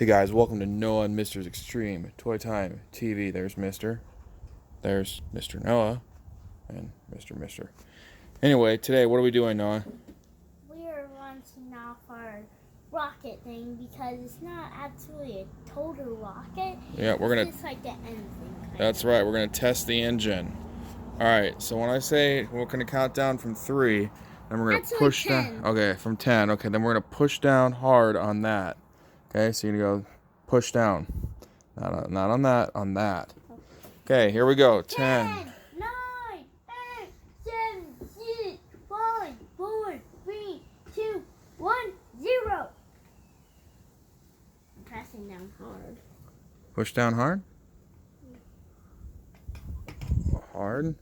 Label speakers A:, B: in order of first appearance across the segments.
A: Hey guys, welcome to Noah and Mr.'s Extreme Toy Time TV. There's There's Mr. Noah, and Mr. Anyway, today, what are we doing, Noah?
B: We are launching off our rocket thing because it's not actually a total rocket.
A: Yeah,
B: It's just like the engine.
A: That's right, we're gonna test the engine. Alright, so when I say we're gonna count down from 3, then we're gonna push
B: 10.
A: down. Okay, from 10. Okay, then we're gonna push down hard on that. Okay, so you're gonna go push down. Not on that, on that. Okay, here we go. 10.
B: 9, 8, 7, 6, 5, 4, 3, 2, 1, 0. I'm pressing down hard.
A: Push down hard. Hard.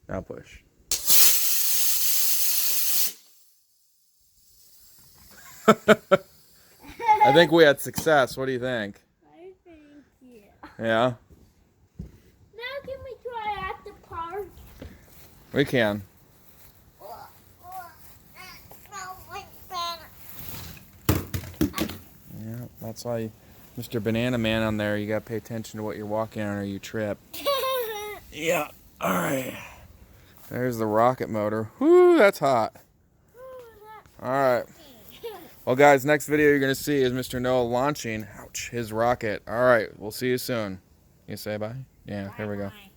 A: Now push. I think we had success. What do you think?
B: I think, yeah.
A: Yeah?
B: Now can we try at the park?
A: We can. Yeah, that's why Mr. Banana Man on there, you gotta pay attention to what you're walking on or you trip. Yeah, alright. There's the rocket motor. Whoo, that's hot. Alright. Well, guys, next video you're going to see is Mr. Noah launching, his rocket. All right, we'll see you soon. You say bye? Yeah, here we go.
B: Bye.